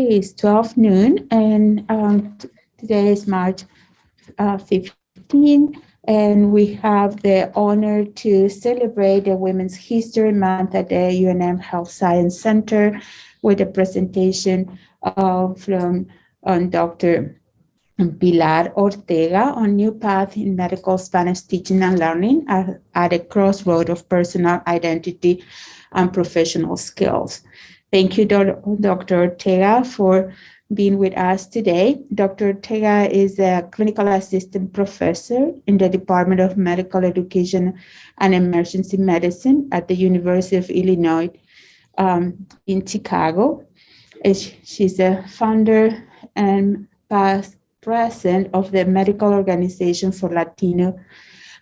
Okay, it's 12 noon, and today is March 15, and we have the honor to celebrate the Women's History Month at the UNM Health Science Center with a presentation from Dr. Pilar Ortega on New Path in Medical Spanish Teaching and Learning at a crossroad of personal identity and professional skills. Thank you, Dr. Ortega, for being with us today. Dr. Ortega is a clinical assistant professor in the Department of Medical Education and Emergency Medicine at the University of Illinois in Chicago. She's a founder and past president of the Medical Organization for Latino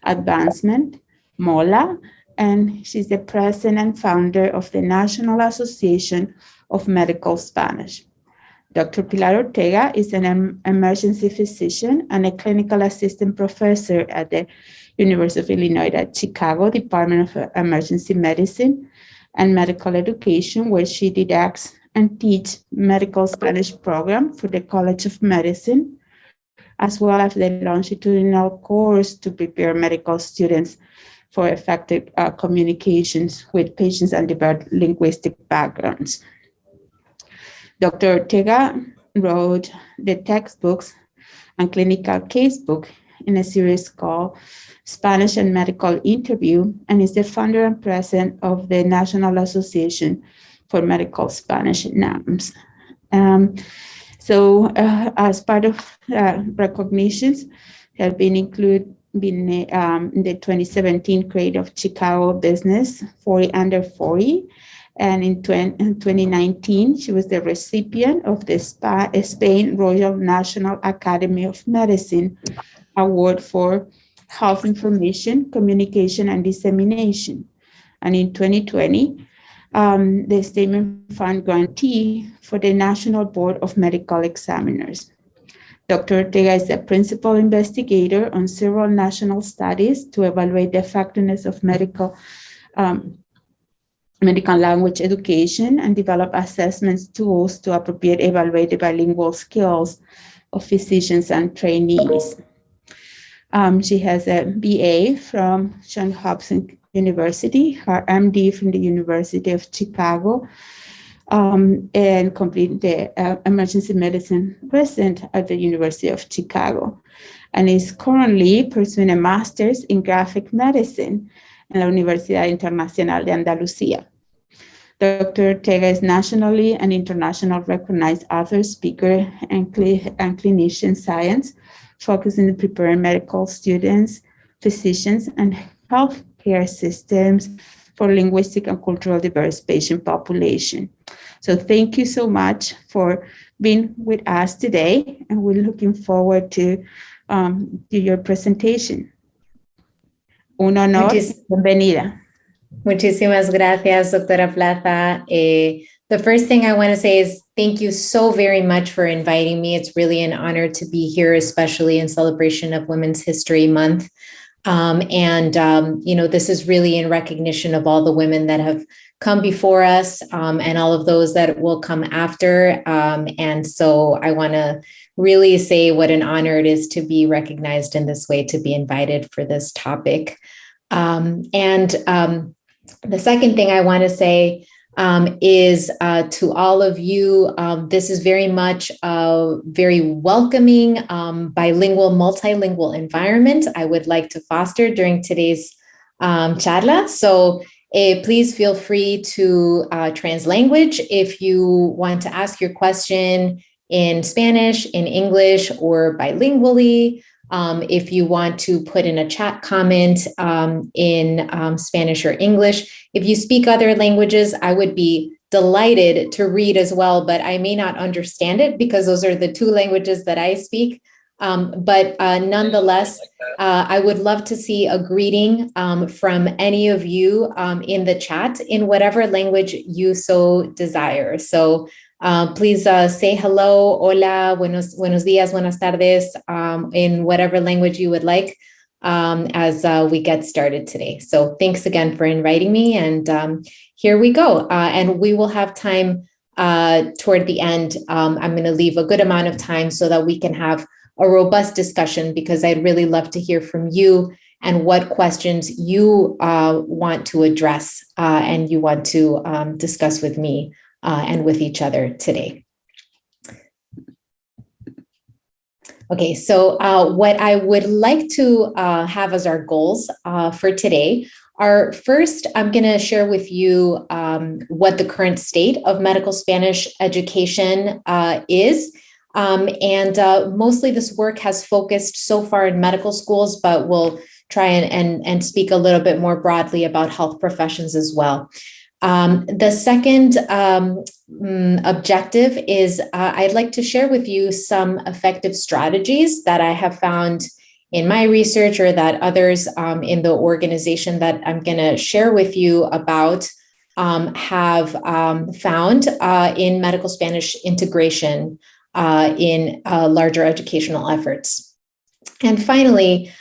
Advancement, MOLA, and she's the president and founder of the National Association of Medical Spanish. Dr. Pilar Ortega is an emergency physician and a clinical assistant professor at the University of Illinois at Chicago Department of Emergency Medicine and Medical Education, where she directs and teaches medical Spanish program for the College of Medicine, as well as the longitudinal course to prepare medical students for effective communications with patients and diverse linguistic backgrounds. Dr. Ortega wrote the textbooks and clinical casebook in a series called Spanish and Medical Interview, and is the founder and president of the National Association for Medical Spanish NAMS. As part of recognitions, have been included in the 2017 grade of Chicago Business 40 under 40. And in 2019, she was the recipient of the Spain Royal National Academy of Medicine Award for Health Information, Communication, and Dissemination. And in 2020, the Statement Fund grantee for the National Board of Medical Examiners. Dr. Ortega is a principal investigator on several national studies to evaluate the effectiveness of medical language education and develop assessment tools to appropriately evaluate the bilingual skills of physicians and trainees. She has a BA from Johns Hopkins University, her MD from the University of Chicago, and completed the emergency medicine resident at the University of Chicago, and is currently pursuing a master's in graphic medicine in la Universidad Internacional de Andalucía. Dr. Ortega is nationally and internationally recognized author, speaker, and clinician science, focusing on preparing medical students, physicians, and healthcare systems for linguistic and cultural diverse patient population. So thank you so much for being with us today, and we're looking forward to your presentation. Un honor, bienvenida. Muchísimas gracias, Doctora Plaza. The first thing I want to say is thank you so very much for inviting me. It's really an honor to be here, especially in celebration of Women's History Month. This is really in recognition of all the women that have come before us and all of those that will come after. And so I want to really say what an honor it is to be recognized in this way, to be invited for this topic. The second thing I want to say is to all of you, this is very much a very welcoming, bilingual, multilingual environment I would like to foster during today's charla. So please feel free to translanguage if you want to ask your question in Spanish, in English, or bilingually. If you want to put in a chat comment in Spanish or English. If you speak other languages, I would be delighted to read as well, but I may not understand it because those are the two languages that I speak. But nonetheless, I would love to see a greeting from any of you in the chat in whatever language you so desire. So please say hello, hola, buenos días, buenas tardes, in whatever language you would like as we get started today. So thanks again for inviting me, and here we go. And we will have time toward the end, I'm going to leave a good amount of time so that we can have a robust discussion, because I'd really love to hear from you and what questions you want to address and you want to discuss with me and with each other today. Okay, so what I would like to have as our goals for today are, first, I'm going to share with you what the current state of medical Spanish education is. Mostly this work has focused so far in medical schools, but we'll try and speak a little bit more broadly about health professions as well. The second objective is I'd like to share with you some effective strategies that I have found in my research, or that others in the organization that I'm going to share with you about have found in medical Spanish integration in larger educational efforts. And finally,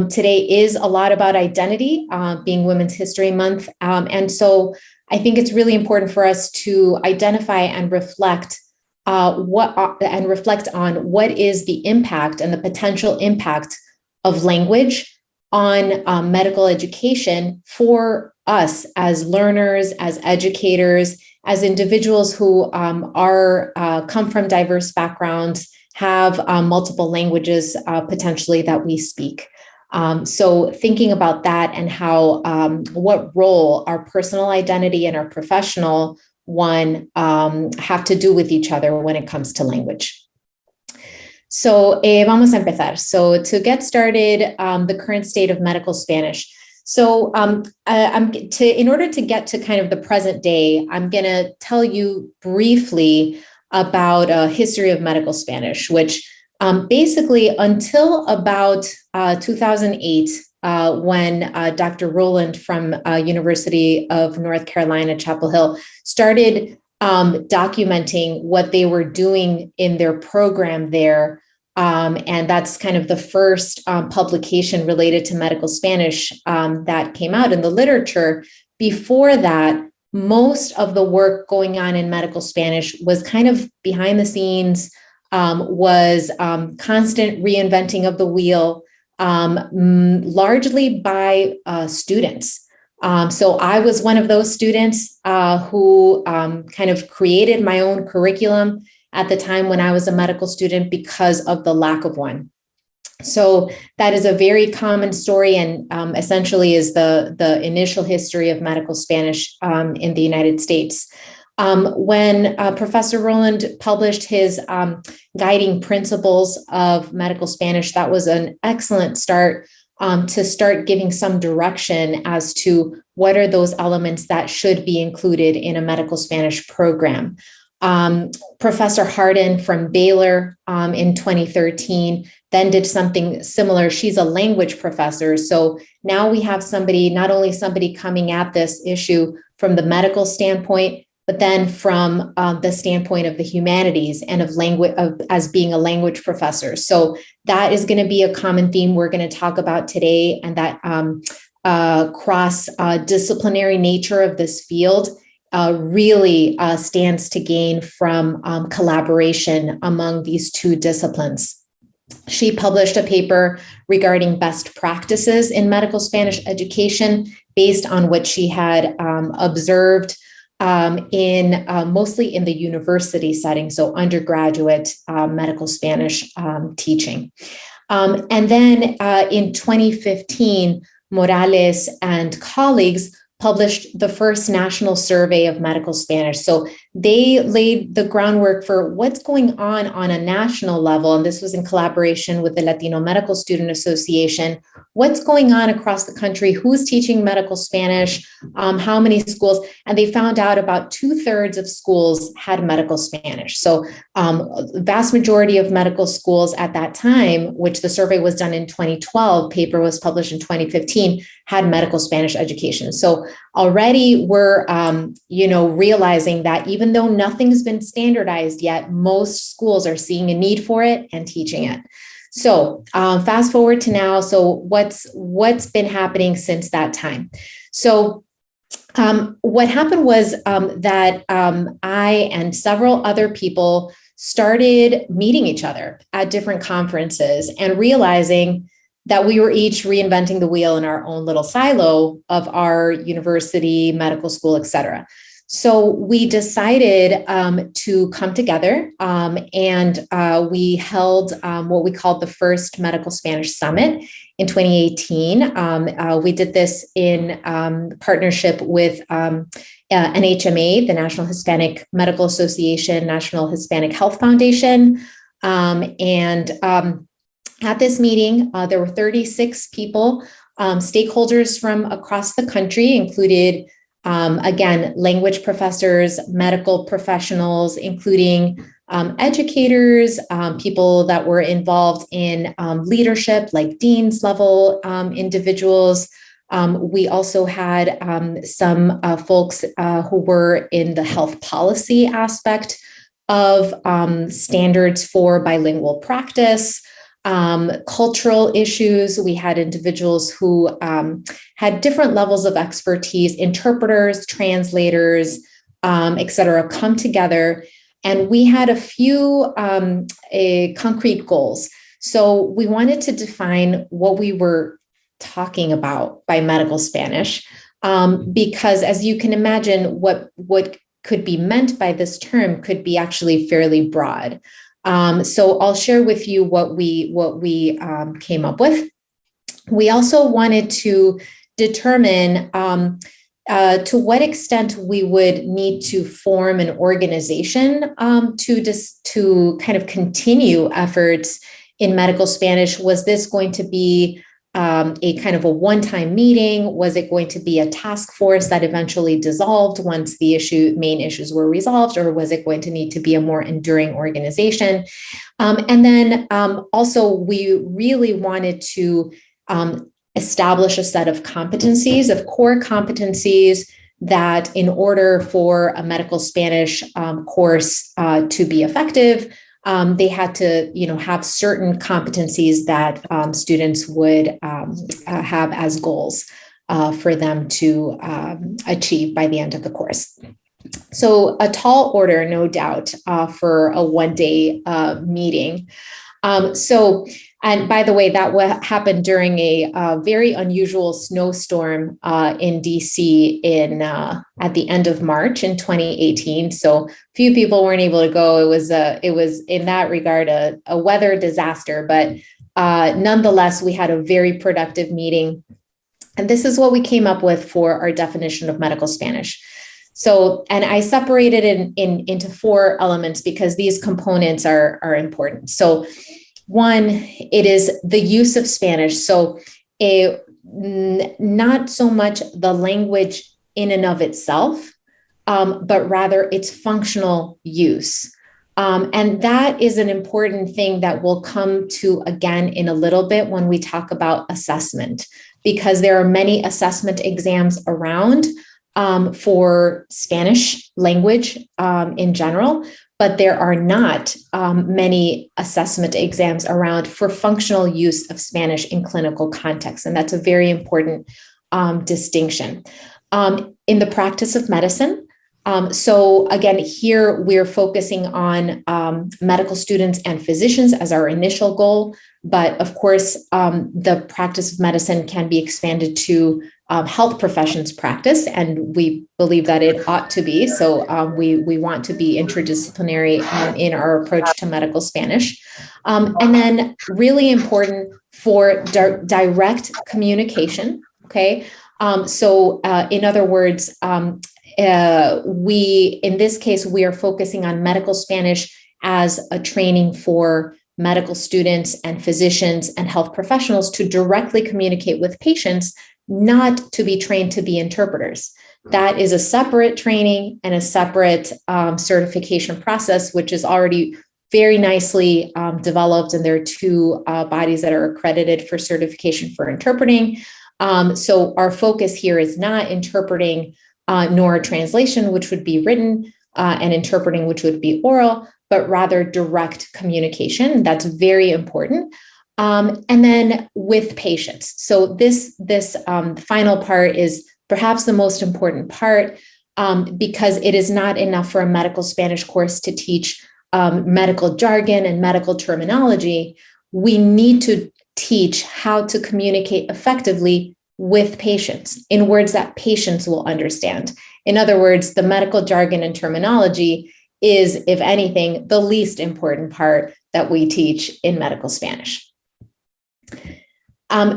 today is a lot about identity, being Women's History Month. And so I think it's really important for us to identify and reflect on what is the impact and the potential impact of language on medical education for us as learners, as educators, as individuals who come from diverse backgrounds, have multiple languages potentially that we speak. So thinking about that and how what role our personal identity and our professional one have to do with each other when it comes to language. So vamos a empezar. So to get started, the current state of medical Spanish. So in order to get to kind of the present day, I'm going to tell you briefly about a history of medical Spanish, which basically until about 2008, when Dr. Rowland from University of North Carolina, Chapel Hill, started documenting what they were doing in their program there. And that's kind of the first publication related to medical Spanish that came out in the literature. Before that, most of the work going on in medical Spanish was kind of behind the scenes, was constant reinventing of the wheel, largely by students. So I was one of those students who kind of created my own curriculum at the time when I was a medical student because of the lack of one. So that is a very common story, and essentially is the initial history of medical Spanish in the United States. When Professor Rowland published his guiding principles of medical Spanish, that was an excellent start to start giving some direction as to what are those elements that should be included in a medical Spanish program. Professor Hardin from Baylor in 2013 then did something similar. She's a language professor. So now we have somebody, not only somebody coming at this issue from the medical standpoint, but then from the standpoint of the humanities and of language, as being a language professor. So that is going to be a common theme we're going to talk about today, and that cross-disciplinary nature of this field really stands to gain from collaboration among these two disciplines. She published a paper regarding best practices in medical Spanish education based on what she had observed mostly in the university setting, so undergraduate medical Spanish teaching. And then in 2015, Morales and colleagues published the first national survey of medical Spanish. So they laid the groundwork for what's going on a national level, and this was in collaboration with the Latino Medical Student Association. What's going on across the country? Who's teaching medical Spanish? How many schools? And they found out about 2/3 of schools had medical Spanish. So the vast majority of medical schools at that time, which the survey was done in 2012, paper was published in 2015, had medical Spanish education. So already we're, realizing that even though nothing's been standardized yet, most schools are seeing a need for it and teaching it. So fast forward to now. So what's been happening since that time? So what happened was that I and several other people started meeting each other at different conferences and realizing that we were each reinventing the wheel in our own little silo of our university, medical school, et cetera. So we decided to come together and we held what we called the first Medical Spanish Summit in 2018. We did this in partnership with NHMA, the National Hispanic Medical Association, National Hispanic Health Foundation. At this meeting, there were 36 people, stakeholders from across the country, included again, language professors, medical professionals, including educators, people that were involved in leadership, like dean's level individuals. We also had some folks who were in the health policy aspect of standards for bilingual practice. Cultural issues. We had individuals who had different levels of expertise, interpreters, translators, et cetera, come together. And we had a few concrete goals. So we wanted to define what we were talking about by medical Spanish, because as you can imagine, what could be meant by this term could be actually fairly broad. So I'll share with you what we came up with. We also wanted to determine to what extent we would need to form an organization to kind of continue efforts in medical Spanish. Was this going to be a kind of a one-time meeting? Was it going to be a task force that eventually dissolved once the main issues were resolved, or was it going to need to be a more enduring organization? And then also we really wanted to establish a set of competencies, of core competencies, that in order for a medical Spanish course to be effective, they had to, have certain competencies that students would have as goals for them to achieve by the end of the course. So a tall order, no doubt, for a one-day meeting. And by the way, that happened during a very unusual snowstorm in DC at the end of March in 2018. So few people weren't able to go. It was in that regard a weather disaster, but nonetheless, we had a very productive meeting. And this is what we came up with for our definition of medical Spanish. So, and I separated it into four elements because these components are important. So one, it is the use of Spanish. So not so much the language in and of itself, but rather its functional use. And that is an important thing that we'll come to again in a little bit when we talk about assessment, because there are many assessment exams around for Spanish language in general, but there are not many assessment exams around for functional use of Spanish in clinical context. And that's a very important distinction. In the practice of medicine, so again, here we're focusing on medical students and physicians as our initial goal, but of course, the practice of medicine can be expanded to health professions practice, and we believe that it ought to be. So we want to be interdisciplinary in our approach to medical Spanish. And then really important for direct communication, okay? So in other words, in this case, we are focusing on medical Spanish as a training for medical students and physicians and health professionals to directly communicate with patients, not to be trained to be interpreters. That is a separate training and a separate certification process, which is already very nicely developed. And there are two bodies that are accredited for certification for interpreting. So our focus here is not interpreting nor translation, which would be written, and interpreting, which would be oral, but rather direct communication. That's very important. And then with patients. So this final part is perhaps the most important part, because it is not enough for a medical Spanish course to teach medical jargon and medical terminology. We need to teach how to communicate effectively with patients in words that patients will understand. In other words, the medical jargon and terminology is, if anything, the least important part that we teach in medical Spanish.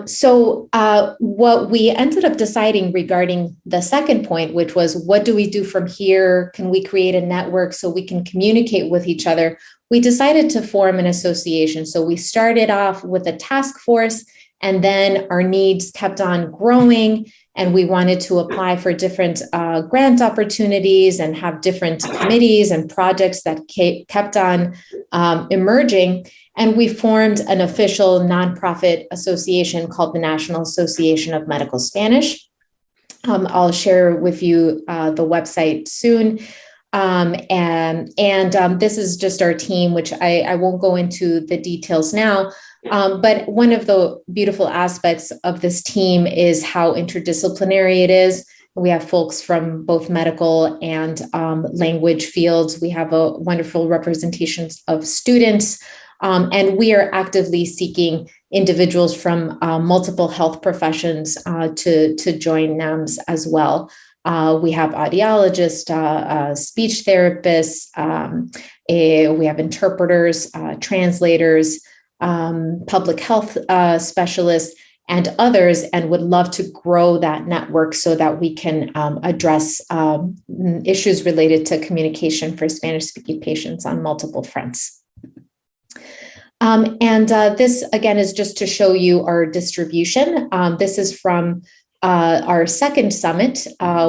So what we ended up deciding regarding the second point, which was what do we do from here? Can we create a network so we can communicate with each other? We decided to form an association. So we started off with a task force, and then our needs kept on growing, and we wanted to apply for different grant opportunities and have different committees and projects that kept on emerging. And we formed an official nonprofit association called the National Association of Medical Spanish. I'll share with you the website soon. This is just our team, which I won't go into the details now. But one of the beautiful aspects of this team is how interdisciplinary it is. We have folks from both medical and language fields. We have a wonderful representation of students. And we are actively seeking individuals from multiple health professions to join NAMS as well. We have audiologists, speech therapists, we have interpreters, translators, public health specialists, and others, and would love to grow that network so that we can address issues related to communication for Spanish-speaking patients on multiple fronts. This, again, is just to show you our distribution. This is from our second summit,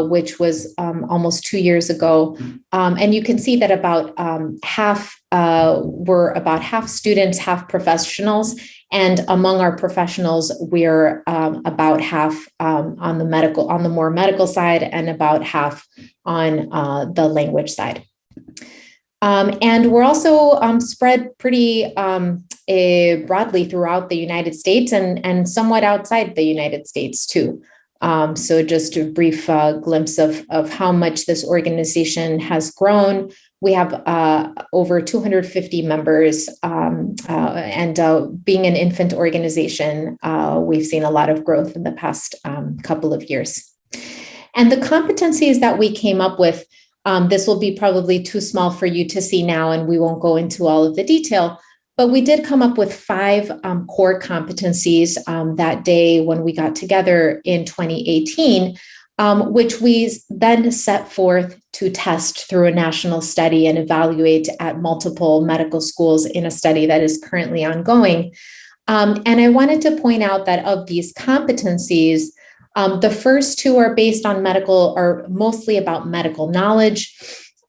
which was almost 2 years ago. And you can see that about half students, half professionals. And among our professionals, we're about half on the more medical side and about half on the language side. And we're also spread pretty broadly throughout the United States and somewhat outside the United States too. So just a brief glimpse of how much this organization has grown. We have over 250 members, and being an infant organization, we've seen a lot of growth in the past couple of years. And the competencies that we came up with, this will be probably too small for you to see now, and we won't go into all of the detail, but we did come up with 5 core competencies that day when we got together in 2018, which we then set forth to test through a national study and evaluate at multiple medical schools in a study that is currently ongoing. And I wanted to point out that of these competencies, the first 2 are mostly about medical knowledge.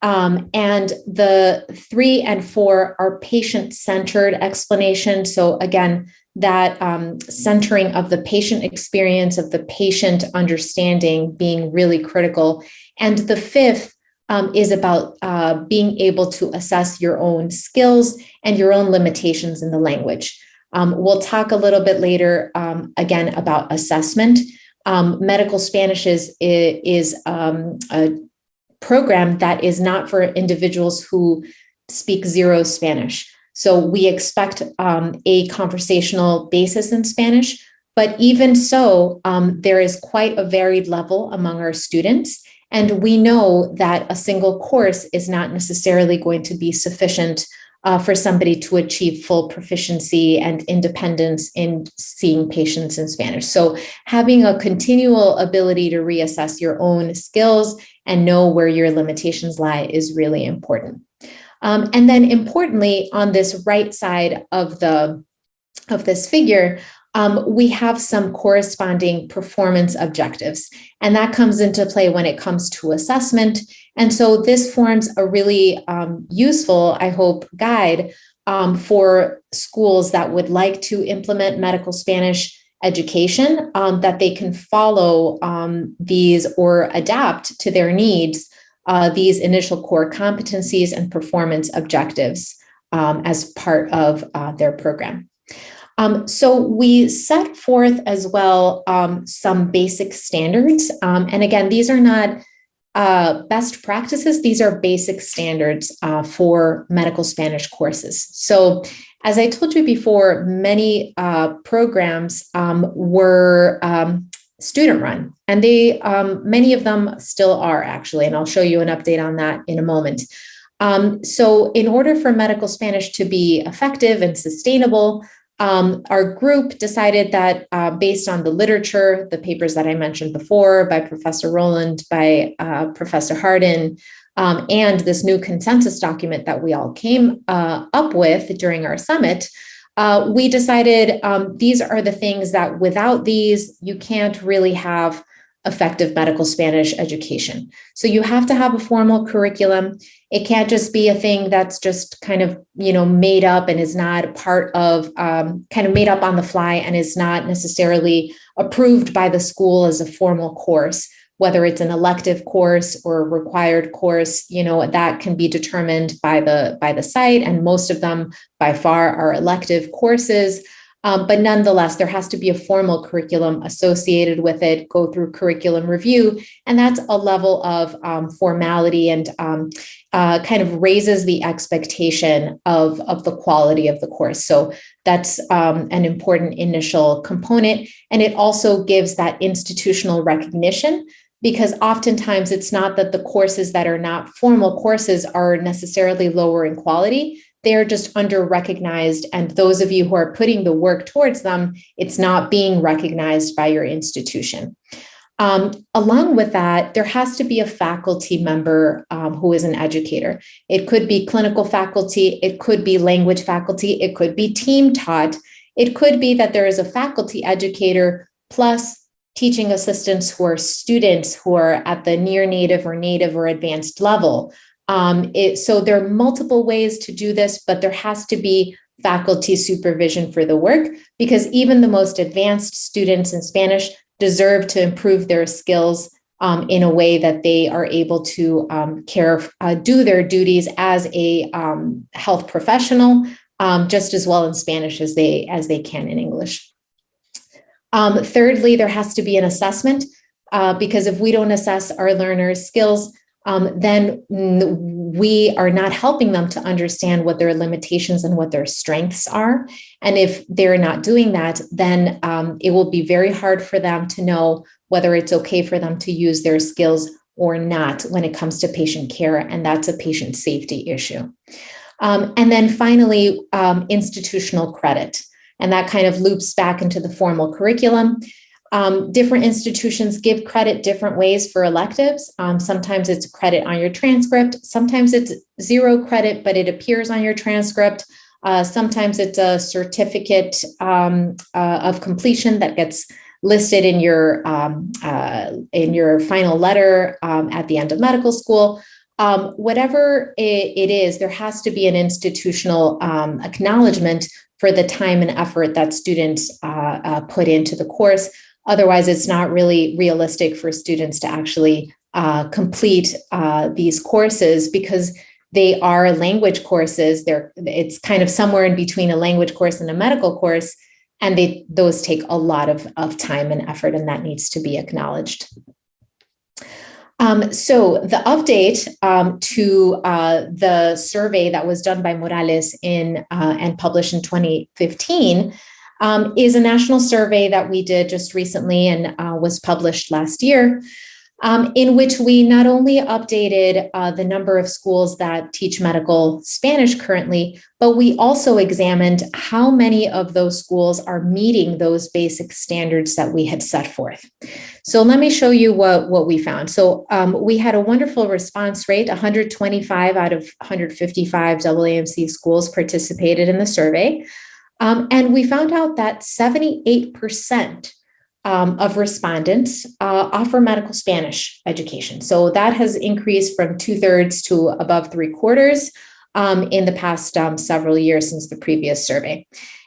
And the 3 and 4 are patient-centered explanations. So again, that centering of the patient experience, of the patient understanding being really critical. And the 5th is about being able to assess your own skills and your own limitations in the language. We'll talk a little bit later, again, about assessment. Medical Spanish is a program that is not for individuals who speak zero Spanish. So we expect a conversational basis in Spanish, but even so, there is quite a varied level among our students. And we know that a single course is not necessarily going to be sufficient for somebody to achieve full proficiency and independence in seeing patients in Spanish. So having a continual ability to reassess your own skills and know where your limitations lie is really important. And then importantly, on this right side of this figure, we have some corresponding performance objectives, and that comes into play when it comes to assessment. And so this forms a really useful, I hope, guide for schools that would like to implement medical Spanish education, that they can follow these or adapt to their needs, these initial core competencies and performance objectives as part of their program. So we set forth as well some basic standards. And again, these are not best practices. These are basic standards for medical Spanish courses. So as I told you before, many programs were student run, and they many of them still are actually, and I'll show you an update on that in a moment. So in order for medical Spanish to be effective and sustainable, our group decided that based on the literature, the papers that I mentioned before by Professor Rowland, by Professor Hardin, and this new consensus document that we all came up with during our summit, we decided these are the things that without these, you can't really have effective medical Spanish education. So you have to have a formal curriculum. It can't just be a thing that's just kind of, made up and is not part of, kind of made up on the fly and is not necessarily approved by the school as a formal course, whether it's an elective course or a required course, that can be determined by the site. And most of them by far are elective courses. But nonetheless, there has to be a formal curriculum associated with it, go through curriculum review, and that's a level of formality and kind of raises the expectation of the quality of the course. So that's an important initial component, and it also gives that institutional recognition, because oftentimes it's not that the courses that are not formal courses are necessarily lower in quality. They're just under-recognized, and those of you who are putting the work towards them, it's not being recognized by your institution. Along with that, there has to be a faculty member who is an educator. It could be clinical faculty, it could be language faculty, it could be team taught, it could be that there is a faculty educator plus teaching assistants who are students who are at the near native or advanced level. So there are multiple ways to do this, but there has to be faculty supervision for the work, because even the most advanced students in Spanish deserve to improve their skills in a way that they are able to do their duties as a health professional, just as well in Spanish as they can in English. Thirdly, there has to be an assessment, because if we don't assess our learners' skills, then we are not helping them to understand what their limitations and what their strengths are. And if they're not doing that, then it will be very hard for them to know whether it's okay for them to use their skills or not when it comes to patient care, and that's a patient safety issue. And then finally, institutional credit, and that kind of loops back into the formal curriculum. Different institutions give credit different ways for electives. Sometimes it's credit on your transcript. Sometimes it's 0 credit, but it appears on your transcript. Sometimes it's a certificate of completion that gets listed in your final letter at the end of medical school. Whatever it is, there has to be an institutional acknowledgement for the time and effort that students put into the course. Otherwise, it's not really realistic for students to actually complete these courses, because they are language courses. It's kind of somewhere in between a language course and a medical course, and those take a lot of time and effort, and that needs to be acknowledged. So the update to the survey that was done by Morales and published in 2015 is a national survey that we did just recently and was published last year, in which we not only updated the number of schools that teach medical Spanish currently, but we also examined how many of those schools are meeting those basic standards that we had set forth. So let me show you what we found. So we had a wonderful response rate. 125 out of 155 AAMC schools participated in the survey. And we found out that 78% of respondents offer medical Spanish education. So that has increased from 2/3 to above 3/4 in the past several years since the previous survey.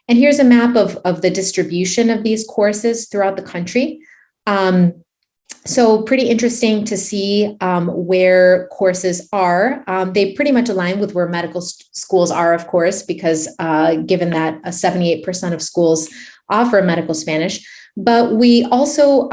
And here's a map of the distribution of these courses throughout the country. So pretty interesting to see where courses are. They pretty much align with where medical schools are, of course, because given that 78% of schools offer medical Spanish. But we also,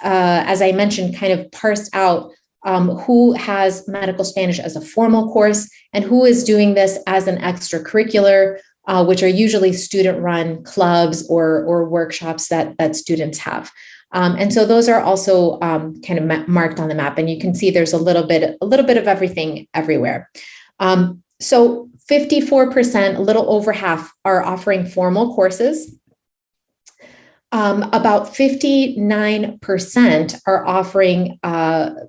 as I mentioned, kind of parsed out who has medical Spanish as a formal course and who is doing this as an extracurricular, which are usually student-run clubs or workshops that students have. And so those are also kind of marked on the map, and you can see there's a little bit of everything everywhere. So 54%, a little over half, are offering formal courses. About 59% are offering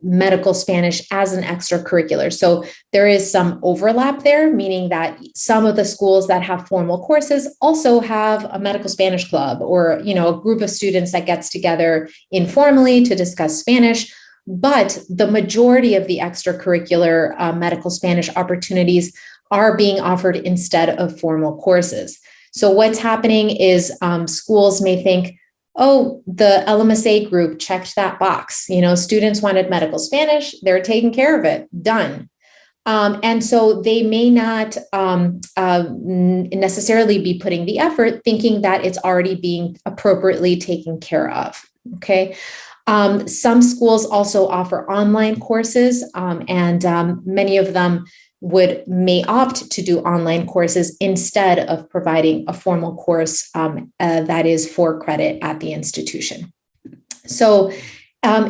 medical Spanish as an extracurricular. So there is some overlap there, meaning that some of the schools that have formal courses also have a medical Spanish club, or a group of students that gets together informally to discuss Spanish. But the majority of the extracurricular medical Spanish opportunities are being offered instead of formal courses. So what's happening is schools may think, oh, the LMSA group checked that box. Students wanted medical Spanish, they're taking care of it, done. And so they may not necessarily be putting the effort, thinking that it's already being appropriately taken care of, okay? Some schools also offer online courses, and many of them may opt to do online courses instead of providing a formal course that is for credit at the institution. So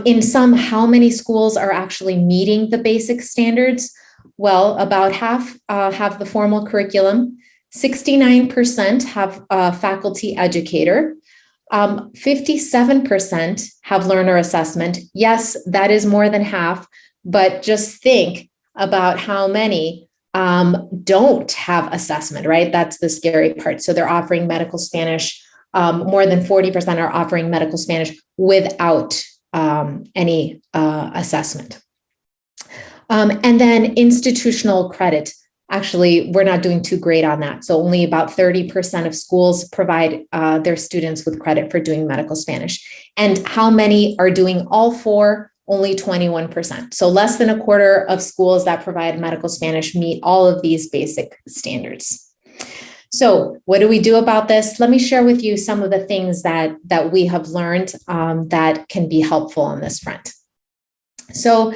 in sum, how many schools are actually meeting the basic standards? Well, about half have the formal curriculum, 69% have a faculty educator, 57% have learner assessment. Yes, that is more than half, but just think about how many don't have assessment, right? That's the scary part. So they're offering medical Spanish. More than 40% are offering medical Spanish without any assessment. And then institutional credit. Actually, we're not doing too great on that. So only about 30% of schools provide their students with credit for doing medical Spanish. And how many are doing all four? Only 21%. So less than a quarter of schools that provide medical Spanish meet all of these basic standards. So what do we do about this? Let me share with you some of the things that we have learned that can be helpful on this front. So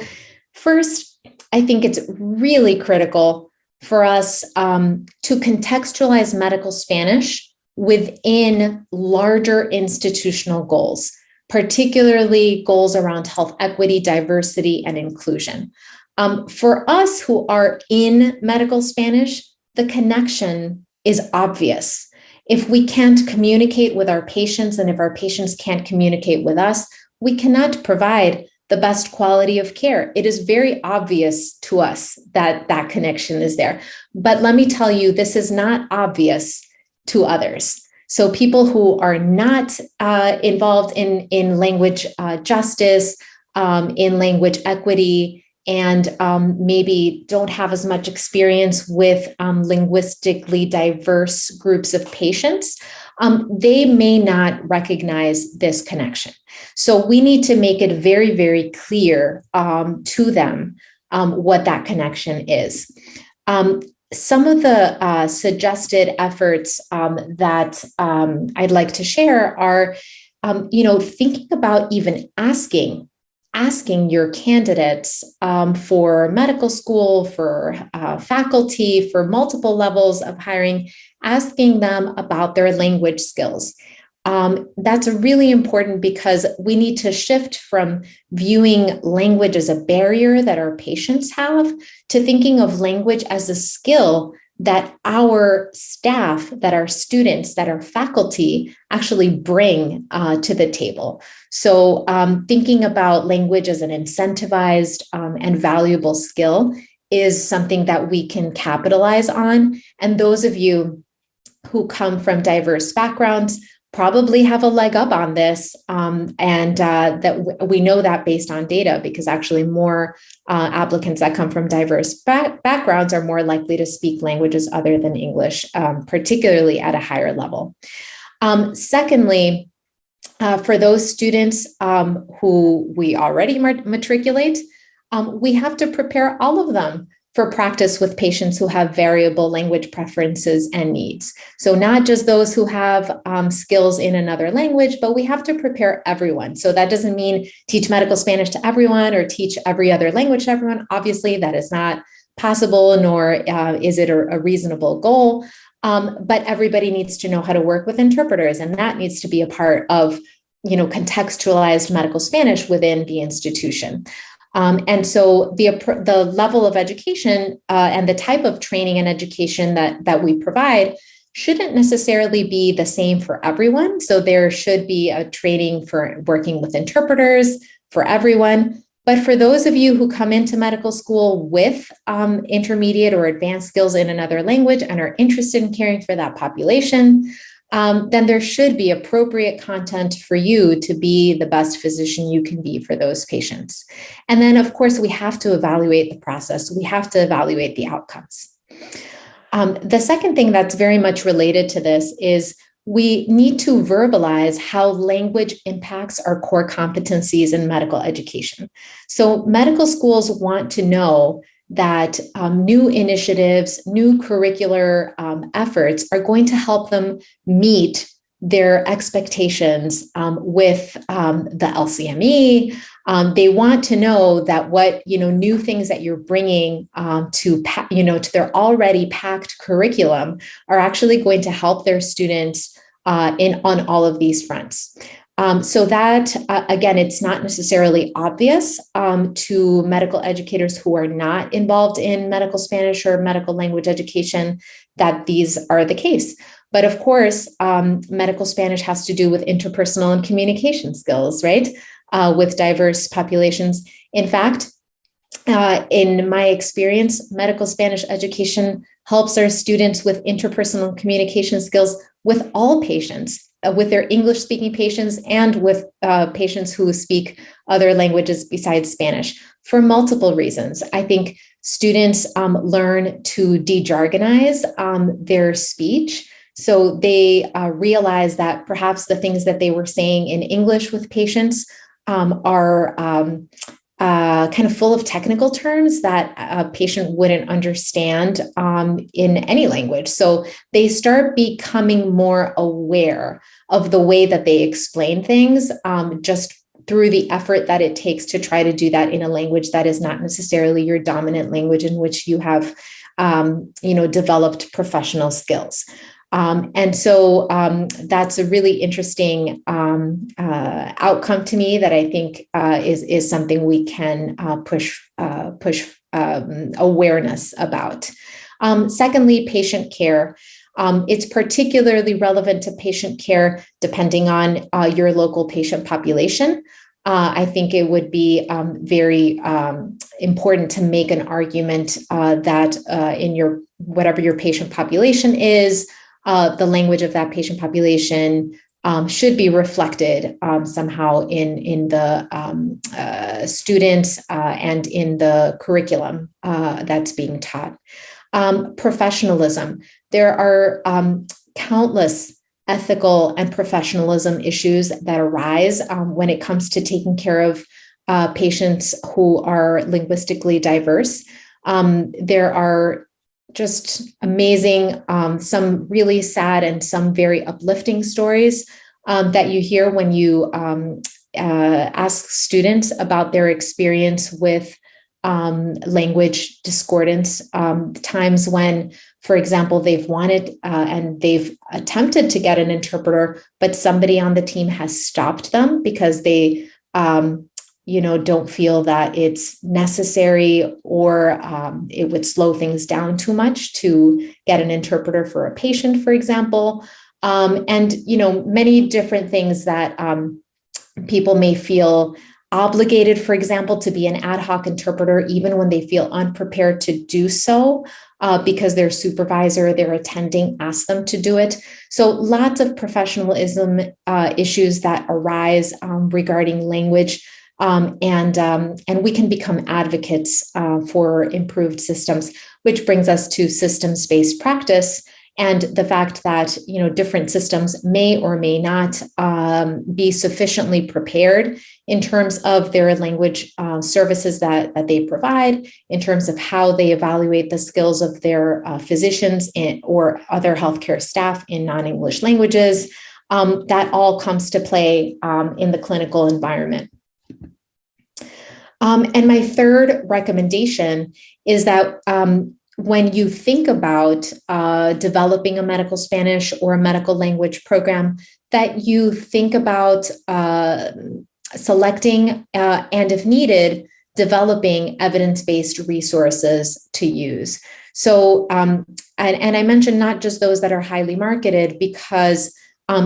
first, I think it's really critical for us to contextualize medical Spanish within larger institutional goals, particularly goals around health equity, diversity, and inclusion. For us who are in medical Spanish, the connection is obvious. If we can't communicate with our patients, and if our patients can't communicate with us, we cannot provide the best quality of care. It is very obvious to us that that connection is there. But let me tell you, this is not obvious to others. So people who are not involved in language justice, in language equity, and maybe don't have as much experience with linguistically diverse groups of patients, they may not recognize this connection. So we need to make it very, very clear to them what that connection is. Some of the suggested efforts that I'd like to share are, thinking about even asking your candidates for medical school, for faculty, for multiple levels of hiring, asking them about their language skills. That's really important because we need to shift from viewing language as a barrier that our patients have to thinking of language as a skill that our staff, that our students, that our faculty actually bring to the table. So thinking about language as an incentivized and valuable skill is something that we can capitalize on. And those of you who come from diverse backgrounds probably have a leg up on this, and that we know that based on data, because actually more applicants that come from diverse backgrounds are more likely to speak languages other than English, particularly at a higher level. Secondly, For those students who we already matriculate, we have to prepare all of them for practice with patients who have variable language preferences and needs. So not just those who have skills in another language, but we have to prepare everyone. So that doesn't mean teach medical Spanish to everyone or teach every other language to everyone. Obviously, that is not possible, nor is it a reasonable goal. But everybody needs to know how to work with interpreters, and that needs to be a part of, contextualized medical Spanish within the institution. And so the level of education and the type of training and education that we provide shouldn't necessarily be the same for everyone. So there should be a training for working with interpreters for everyone. But for those of you who come into medical school with intermediate or advanced skills in another language and are interested in caring for that population, then there should be appropriate content for you to be the best physician you can be for those patients. And then, of course, we have to evaluate the process. We have to evaluate the outcomes. The second thing that's very much related to this is we need to verbalize how language impacts our core competencies in medical education. So medical schools want to know that new initiatives, new curricular efforts are going to help them meet their expectations with the LCME. They want to know that what new things that you're bringing to their already packed curriculum are actually going to help their students on all of these fronts. So that, again, it's not necessarily obvious to medical educators who are not involved in medical Spanish or medical language education that these are the case. But of course, medical Spanish has to do with interpersonal and communication skills, right? With diverse populations. In fact, in my experience, medical Spanish education helps our students with interpersonal communication skills with all patients, with their English-speaking patients and with patients who speak other languages besides Spanish for multiple reasons. I think students learn to de-jargonize their speech. So they realize that perhaps the things that they were saying in English with patients are kind of full of technical terms that a patient wouldn't understand in any language. So they start becoming more aware of the way that they explain things just through the effort that it takes to try to do that in a language that is not necessarily your dominant language in which you have developed professional skills. And so that's a really interesting outcome to me that I think is something we can push awareness about. Secondly, patient care. It's particularly relevant to patient care depending on your local patient population. I think it would be very important to make an argument that in whatever your patient population is, the language of that patient population should be reflected somehow in the students and in the curriculum that's being taught. Professionalism. There are countless ethical and professionalism issues that arise when it comes to taking care of patients who are linguistically diverse. There are just amazing, some really sad and some very uplifting stories that you hear when you ask students about their experience with language discordance, times when, for example, they've wanted and they've attempted to get an interpreter, but somebody on the team has stopped them because they don't feel that it's necessary or it would slow things down too much to get an interpreter for a patient, for example. And many different things that people may feel obligated, for example, to be an ad hoc interpreter, even when they feel unprepared to do so because their supervisor, their attending asked them to do it. So lots of professionalism issues that arise regarding language. And we can become advocates for improved systems, which brings us to systems-based practice and the fact that, different systems may or may not be sufficiently prepared in terms of their language services that they provide, in terms of how they evaluate the skills of their physicians or other healthcare staff in non-English languages. That all comes to play in the clinical environment. And my third recommendation is that when you think about developing a medical Spanish or a medical language program, that you think about selecting and, if needed, developing evidence-based resources to use. So, and I mentioned not just those that are highly marketed, because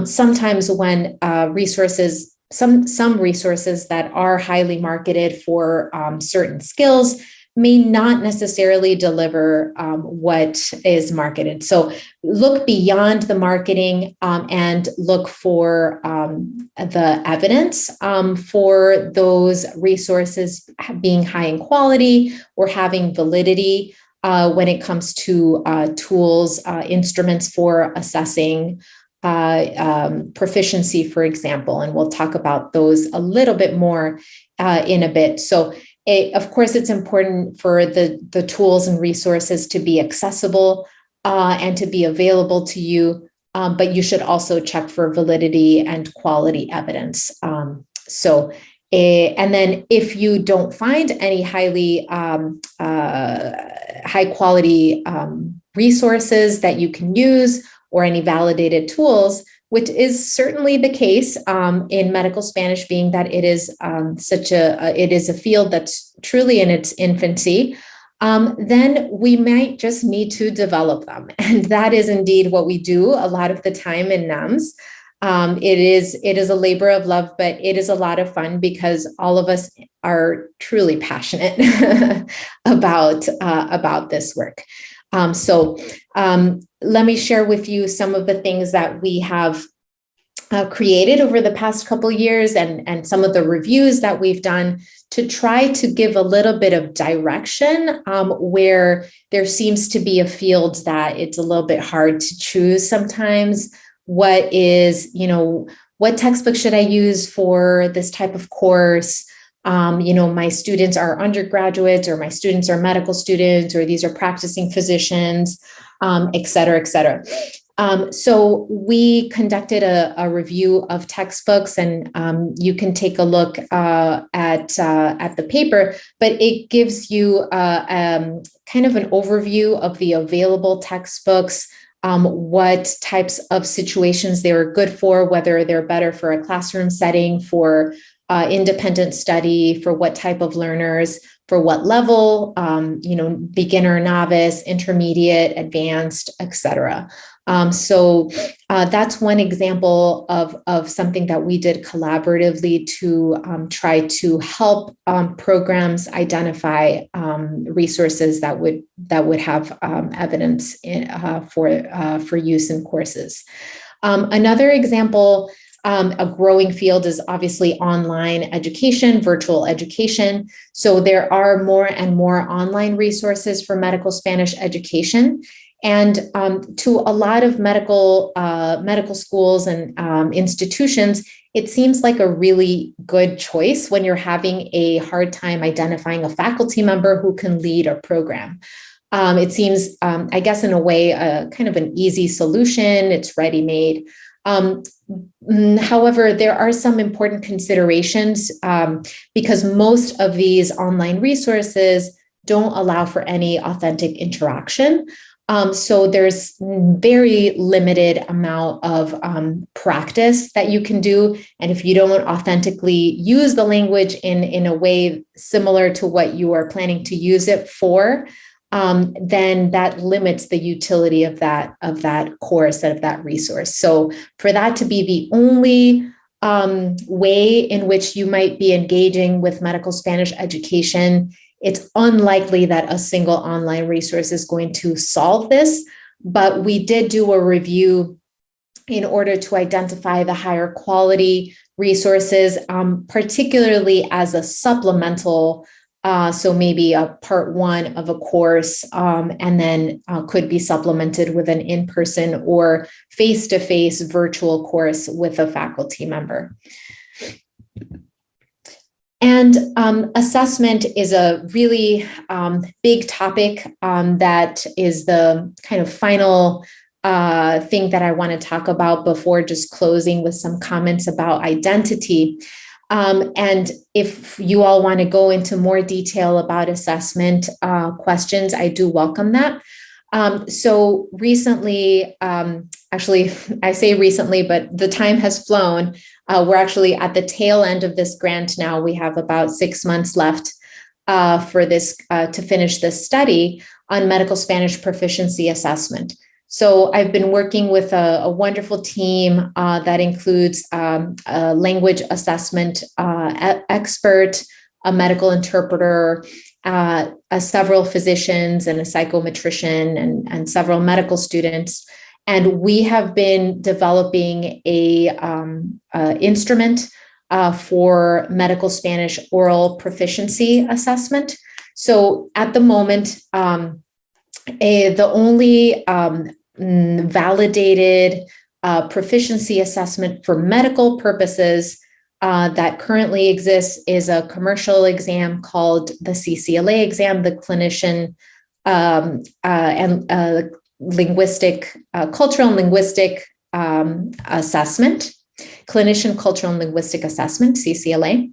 sometimes when resources, some resources that are highly marketed for certain skills may not necessarily deliver what is marketed. So look beyond the marketing and look for the evidence for those resources being high in quality or having validity when it comes to tools, instruments for assessing proficiency, for example, and we'll talk about those a little bit more in a bit. So of course, it's important for the tools and resources to be accessible and to be available to you, but you should also check for validity and quality evidence. And then if you don't find any high quality resources that you can use or any validated tools, which is certainly the case in medical Spanish, being that it is it is a field that's truly in its infancy, then we might just need to develop them. And that is indeed what we do a lot of the time in NAMS. It is a labor of love, but it is a lot of fun because all of us are truly passionate about this work. Let me share with you some of the things that we have created over the past couple of years and some of the reviews that we've done to try to give a little bit of direction where there seems to be a field that it's a little bit hard to choose sometimes. What textbook should I use for this type of course? My students are undergraduates, or my students are medical students, or these are practicing physicians, et cetera, et cetera. So we conducted a review of textbooks, and you can take a look at the paper, but it gives you kind of an overview of the available textbooks, what types of situations they were good for, whether they're better for a classroom setting, for independent study, for what type of learners, for what level, beginner, novice, intermediate, advanced, et cetera. So that's one example of something that we did collaboratively to try to help programs identify resources that would have evidence for use in courses. Another example, a growing field, is obviously online education, virtual education. So there are more and more online resources for medical Spanish education. And to a lot of medical schools and institutions, it seems like a really good choice when you're having a hard time identifying a faculty member who can lead a program. It seems, I guess, in a way, kind of an easy solution. It's ready-made. However, there are some important considerations because most of these online resources don't allow for any authentic interaction. So there's very limited amount of practice that you can do. And if you don't authentically use the language in a way similar to what you are planning to use it for, then that limits the utility of that course and of that resource. So for that to be the only way in which you might be engaging with medical Spanish education, it's unlikely that a single online resource is going to solve this. But we did do a review in order to identify the higher quality resources, particularly as a supplemental So maybe a part one of a course, and then could be supplemented with an in-person or face-to-face virtual course with a faculty member. And assessment is a really big topic that is the kind of final thing that I want to talk about before just closing with some comments about identity. And if you all want to go into more detail about assessment questions, I do welcome that. So recently, actually, I say recently, but the time has flown. We're actually at the tail end of this grant now. We have about 6 months left for this to finish this study on medical Spanish proficiency assessment. So I've been working with a wonderful team that includes a language assessment expert, a medical interpreter, several physicians and a psychometrician and several medical students. And we have been developing a instrument for medical Spanish oral proficiency assessment. So at the moment, the only validated proficiency assessment for medical purposes that currently exists is a commercial exam called the CCLA exam, the clinician and linguistic, cultural and linguistic assessment, clinician cultural and linguistic assessment, CCLA,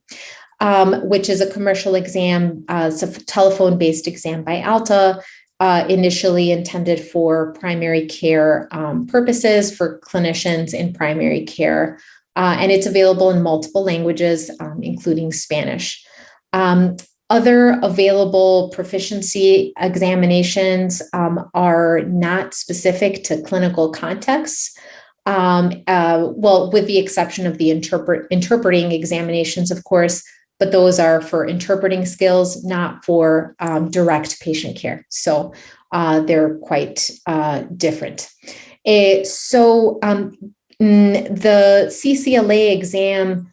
which is a commercial exam. It's a telephone-based exam by Alta, initially intended for primary care purposes for clinicians in primary care. And it's available in multiple languages, including Spanish. Other available proficiency examinations are not specific to clinical contexts. Well, with the exception of the interpreting examinations, of course, but those are for interpreting skills, not for direct patient care. So they're quite different. The CCLA exam,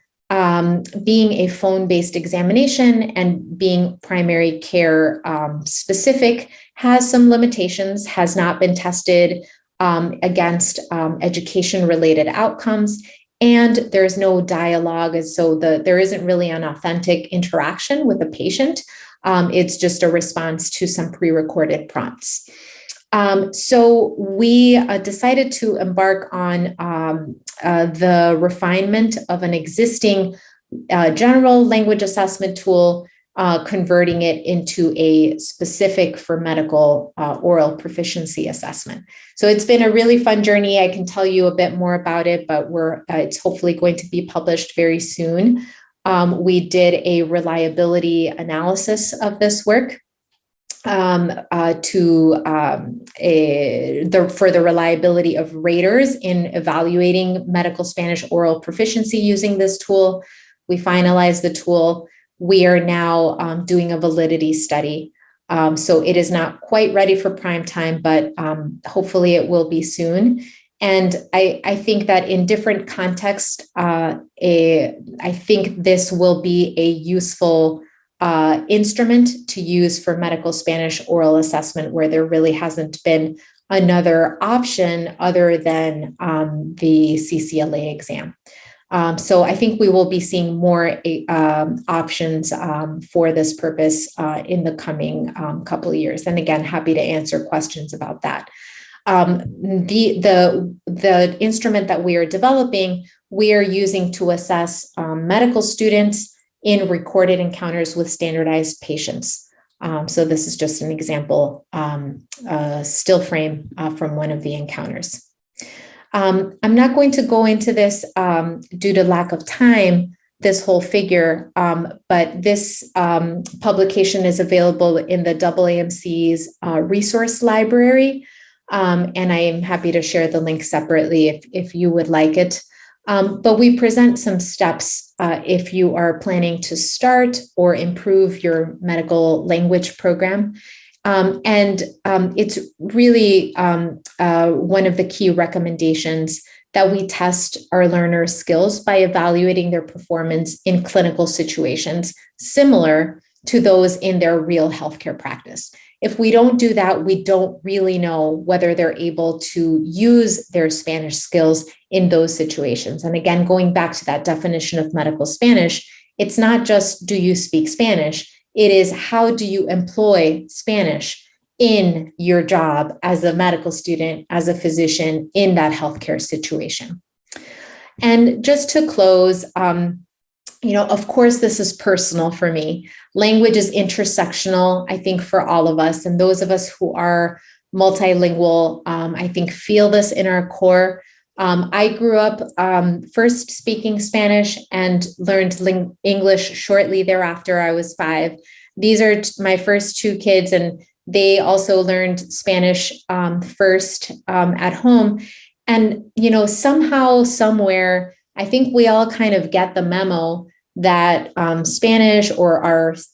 being a phone-based examination and being primary care specific, has some limitations, has not been tested against education-related outcomes, and there's no dialogue, so there isn't really an authentic interaction with the patient. It's just a response to some pre-recorded prompts. So we decided to embark on the refinement of an existing general language assessment tool, converting it into a specific for medical oral proficiency assessment. So it's been a really fun journey. I can tell you a bit more about it, but it's hopefully going to be published very soon. We did a reliability analysis of this work for the reliability of raters in evaluating medical Spanish oral proficiency using this tool. We finalized the tool. We are now doing a validity study. So it is not quite ready for prime time, but hopefully it will be soon. And I think that in different contexts, I think this will be a useful instrument to use for medical Spanish oral assessment, where there really hasn't been another option other than the CCLA exam. So I think we will be seeing more options for this purpose in the coming couple of years. And again, happy to answer questions about that. The instrument that we are developing, we are using to assess medical students in recorded encounters with standardized patients. So this is just an example, still frame from one of the encounters. I'm not going to go into this due to lack of time, this whole figure, but this publication is available in the AAMC's resource library, and I am happy to share the link separately if you would like it. But we present some steps if you are planning to start or improve your medical language program. It's really one of the key recommendations that we test our learners' skills by evaluating their performance in clinical situations similar to those in their real healthcare practice. If we don't do that, we don't really know whether they're able to use their Spanish skills in those situations. And again, going back to that definition of medical Spanish, it's not just do you speak Spanish, it is how do you employ Spanish in your job as a medical student, as a physician in that healthcare situation. And just to close, of course, this is personal for me. Language is intersectional, I think, for all of us. And those of us who are multilingual, I think, feel this in our core. I grew up first speaking Spanish and learned English shortly thereafter. I was 5. These are my first 2 kids, and they also learned Spanish first at home. And, somehow, somewhere, I think we all kind of get the memo that Spanish or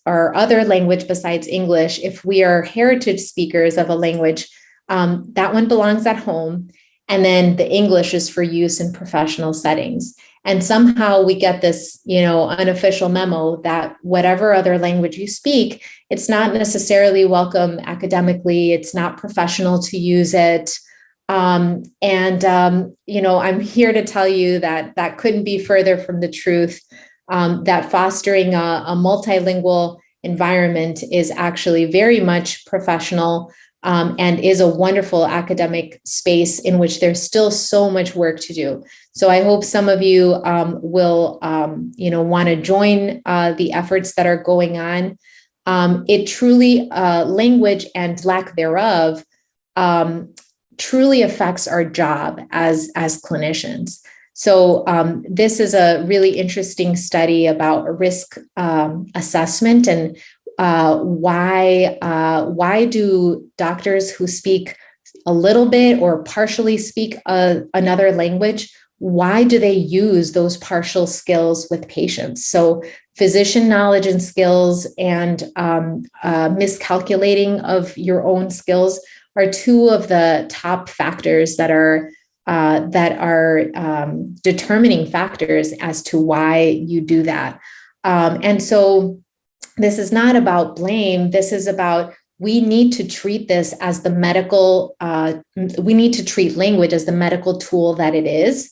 our other language besides English, if we are heritage speakers of a language, that one belongs at home. And then the English is for use in professional settings. And somehow we get this, unofficial memo that whatever other language you speak, it's not necessarily welcome academically. It's not professional to use it. I'm here to tell you that couldn't be further from the truth, that fostering a multilingual environment is actually very much professional and is a wonderful academic space in which there's still so much work to do. So I hope some of you will, want to join the efforts that are going on. It truly, language and lack thereof, truly affects our job as clinicians. So this is a really interesting study about risk assessment and why do doctors who speak a little bit or partially speak another language, why do they use those partial skills with patients? So physician knowledge and skills and miscalculating of your own skills are 2 of the top factors that are determining factors as to why you do that. And so this is not about blame. This is about, we need to treat this as the medical, we need to treat language as the medical tool that it is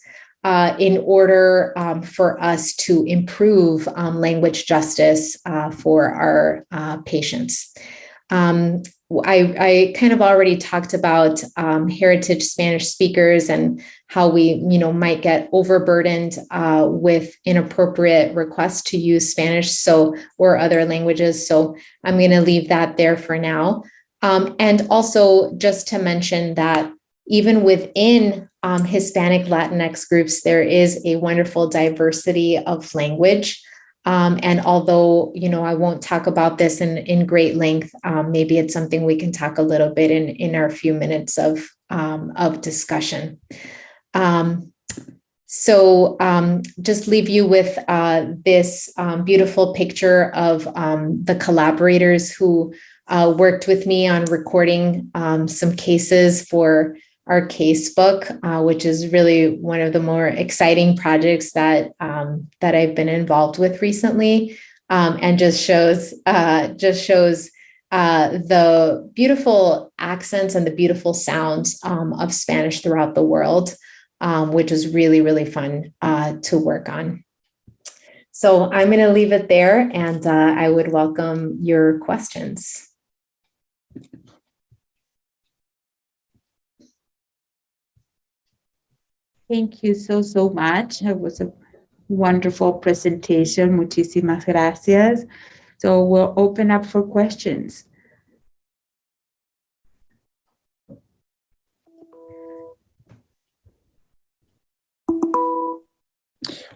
in order for us to improve language justice for our patients. I kind of already talked about heritage Spanish speakers and how we, might get overburdened with inappropriate requests to use Spanish or other languages. So I'm going to leave that there for now. And also just to mention that even within Hispanic Latinx groups, there is a wonderful diversity of language. And although, I won't talk about this in great length, maybe it's something we can talk a little bit in our few minutes of discussion. So just leave you with this beautiful picture of the collaborators who worked with me on recording some cases for our Casebook, which is really one of the more exciting projects that I've been involved with recently, and just shows the beautiful accents and the beautiful sounds of Spanish throughout the world, which is really, really fun to work on. So I'm going to leave it there, and I would welcome your questions. Thank you so much. It was a wonderful presentation. Muchísimas gracias. So we'll open up for questions.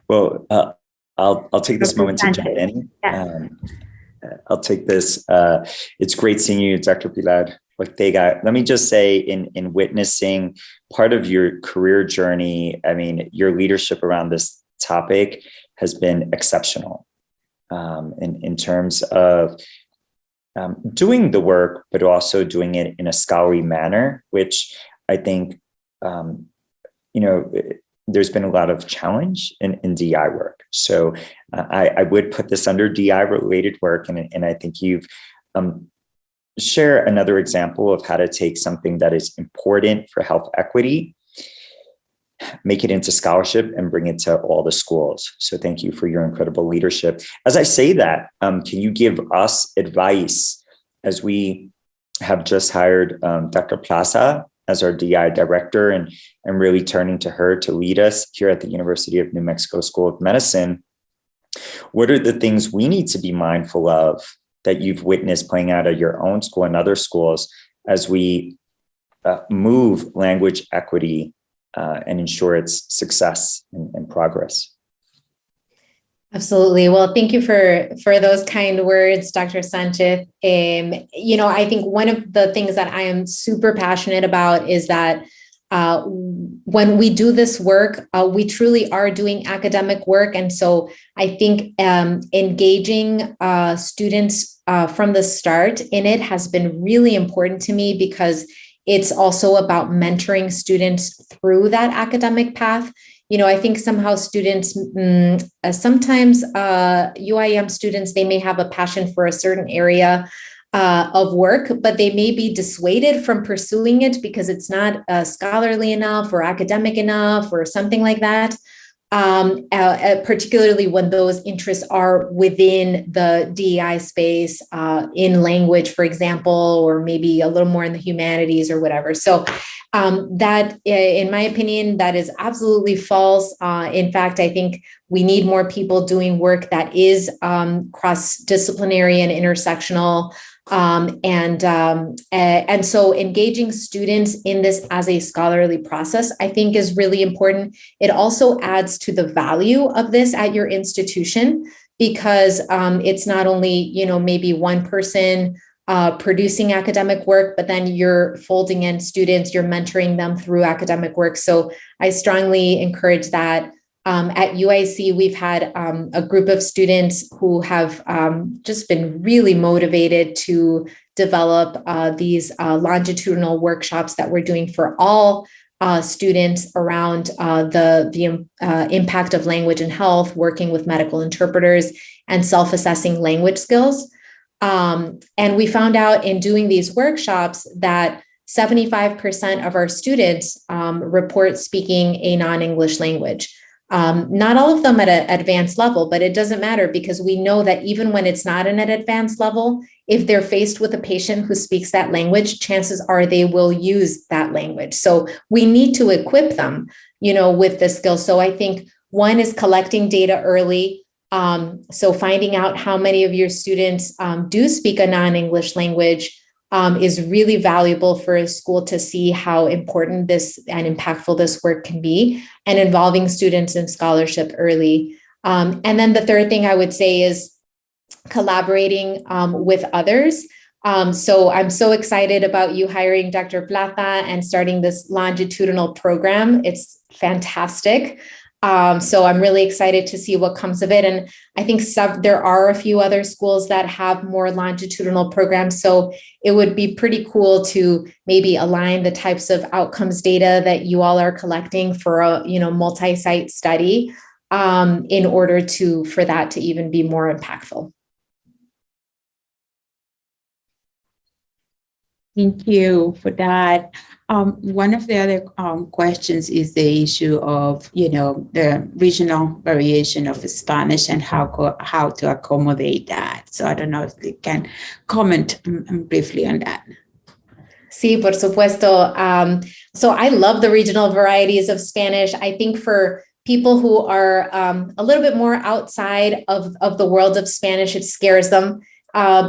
Well, I'll take this moment to jump in. I'll take this. It's great seeing you, Dr. Pilar Ortega. Let me just say, in witnessing part of your career journey, I mean, your leadership around this topic has been exceptional in terms of doing the work, but also doing it in a scholarly manner, which I think, there's been a lot of challenge in DI work. So I would put this under DI related work. And I think you've share another example of how to take something that is important for health equity, make it into scholarship, and bring it to all the schools. So thank you for your incredible leadership. As I say that, can you give us advice, as we have just hired Dr. Plaza as our DI director, and really turning to her to lead us here at the University of New Mexico School of Medicine? What are the things we need to be mindful of that you've witnessed playing out at your own school and other schools as we move language equity and ensure its success and progress? Absolutely. Well, thank you for those kind words, Dr. Sanchez. I think one of the things that I am super passionate about is that when we do this work, we truly are doing academic work. And so I think engaging students from the start in it has been really important to me, because it's also about mentoring students through that academic path. I think somehow students, sometimes UIM students, they may have a passion for a certain area of work, but they may be dissuaded from pursuing it because it's not scholarly enough or academic enough or something like that. Particularly when those interests are within the DEI space, in language, for example, or maybe a little more in the humanities or whatever. So that, in my opinion, that is absolutely false. In fact, I think we need more people doing work that is cross-disciplinary and intersectional. And so engaging students in this as a scholarly process, I think, is really important. It also adds to the value of this at your institution, because it's not only, maybe one person producing academic work, but then you're folding in students, you're mentoring them through academic work. So I strongly encourage that. At UIC, we've had a group of students who have just been really motivated to develop these longitudinal workshops that we're doing for all students around the impact of language and health, working with medical interpreters, and self-assessing language skills. And we found out in doing these workshops that 75% of our students report speaking a non-English language. Not all of them at an advanced level, but it doesn't matter, because we know that even when it's not in an advanced level, if they're faced with a patient who speaks that language, chances are they will use that language. So we need to equip them, with the skills. So I think one is collecting data early. So finding out how many of your students do speak a non-English language is really valuable for a school to see how important this and impactful this work can be, and involving students in scholarship early. And then the third thing I would say is collaborating with others. So I'm so excited about you hiring Dr. Plaza and starting this longitudinal program. It's fantastic. So I'm really excited to see what comes of it. And I think there are a few other schools that have more longitudinal programs. So it would be pretty cool to maybe align the types of outcomes data that you all are collecting for a multi-site study in order for that to even be more impactful. Thank you for that. One of the other questions is the issue of, the regional variation of Spanish and how to accommodate that. So I don't know if you can comment briefly on that. Sí, por supuesto. So I love the regional varieties of Spanish. I think for people who are a little bit more outside of the world of Spanish, it scares them.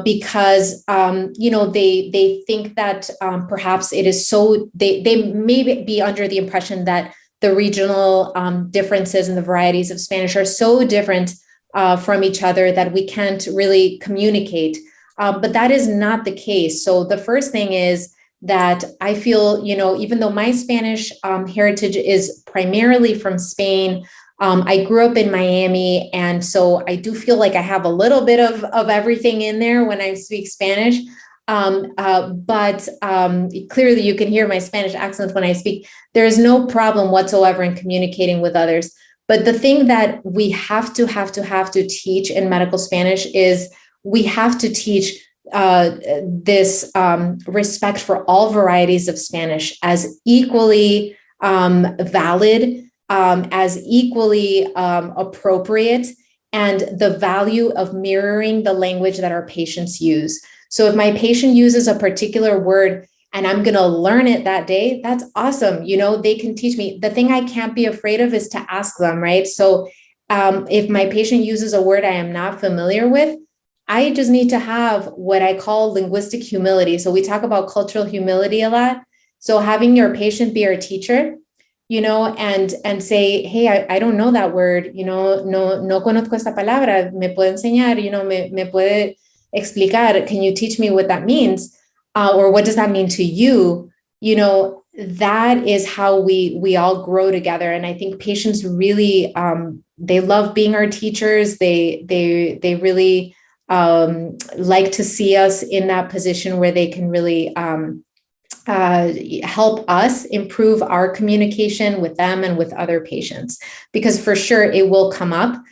Because, they think that perhaps it is so, they may be under the impression that the regional differences and the varieties of Spanish are so different from each other that we can't really communicate. But that is not the case. So the first thing is that I feel, even though my Spanish heritage is primarily from Spain, I grew up in Miami, and so I do feel like I have a little bit of everything in there when I speak Spanish. But clearly you can hear my Spanish accent when I speak. There is no problem whatsoever in communicating with others. But the thing that we have to teach in medical Spanish is we have to teach this respect for all varieties of Spanish as equally valid, as equally appropriate, and the value of mirroring the language that our patients use. So if my patient uses a particular word and I'm going to learn it that day, that's awesome. You know, they can teach me. The thing I can't be afraid of is to ask them, right? So if my patient uses a word I am not familiar with, I just need to have what I call linguistic humility. So we talk about cultural humility a lot. So having your patient be our teacher, you know, and say, hey, I don't know that word, you know, no conozco esta palabra, me puede enseñar, you know, me puede explicar, can you teach me what that means? Or what does that mean to you? You know, that is how we all grow together. And I think patients really, they love being our teachers. They really like to see us in that position where they can really help us improve our communication with them and with other patients, because for sure it will come up.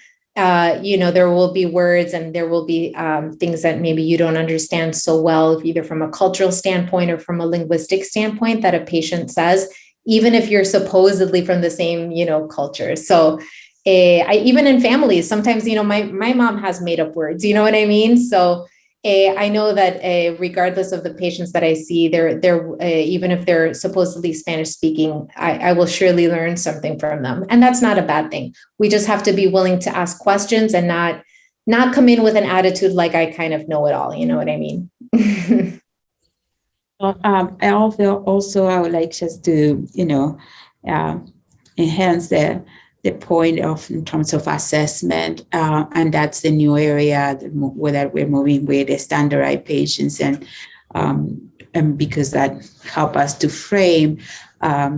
You know, there will be words and there will be things that maybe you don't understand so well, either from a cultural standpoint or from a linguistic standpoint, that a patient says, even if you're supposedly from the same, you know, culture. So even in families, sometimes, you know, my mom has made up words, you know what I mean? So I know that regardless of the patients that I see, they're even if they're supposedly Spanish speaking, I will surely learn something from them. And that's not a bad thing. We just have to be willing to ask questions and not come in with an attitude like I kind of know it all. You know what I mean? I also would like just to, you know, enhance the point of in terms of assessment, and that's the new area where we're moving with the standardized patients, and because that help us to frame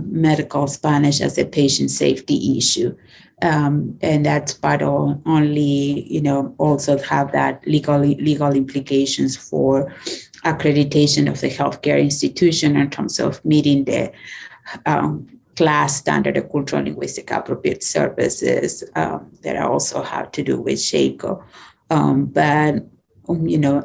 medical Spanish as a patient safety issue. And that's part of only, you know, also have that legal implications for accreditation of the healthcare institution in terms of meeting the class standard of cultural linguistic appropriate services that also have to do with SHACO. But, you know,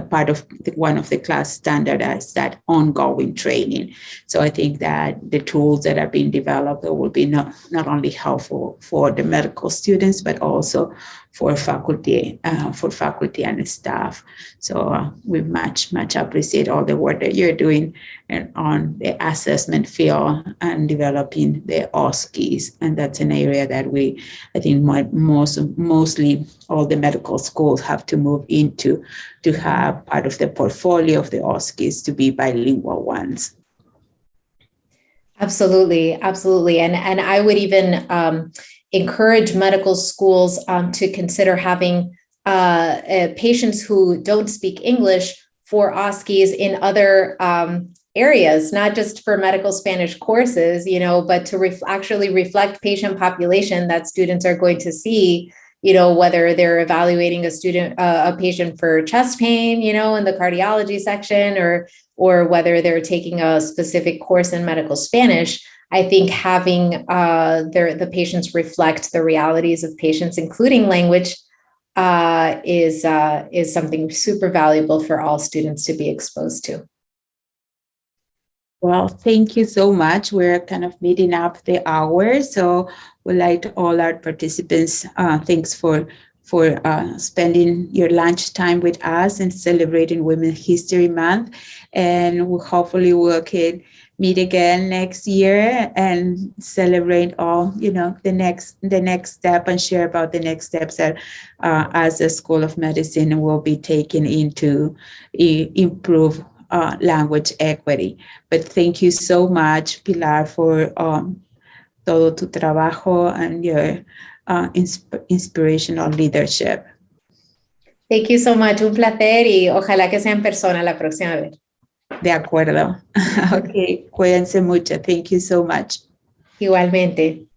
part of one of the class standard is that ongoing training. So I think that the tools that are being developed will be not only helpful for the medical students, but also for faculty and staff. So we much appreciate all the work that you're doing and on the assessment field and developing the OSCEs. And that's an area that I think mostly all the medical schools have to move into, to have part of the portfolio of the OSCEs to be bilingual ones. Absolutely. And I would even encourage medical schools to consider having patients who don't speak English for OSCEs in other areas, not just for medical Spanish courses, you know, but to actually reflect patient population that students are going to see, you know, whether they're evaluating a patient for chest pain, you know, in the cardiology section, or whether they're taking a specific course in medical Spanish. I think having the patients reflect the realities of patients, including language, is something super valuable for all students to be exposed to. Well, thank you so much. We're kind of meeting up the hour, so we'd like to all our participants, thanks for spending your lunchtime with us and celebrating Women's History Month. And hopefully we can meet again next year and celebrate all, you know, the next step, and share about the next steps that as a School of Medicine will be taken into improve language equity. But thank you so much, Pilar, for todo tu trabajo and your inspirational leadership. Thank you so much. Un placer, y ojalá que sea en persona la próxima vez. De acuerdo. Okay, cuídense mucho. Thank you so much. Igualmente.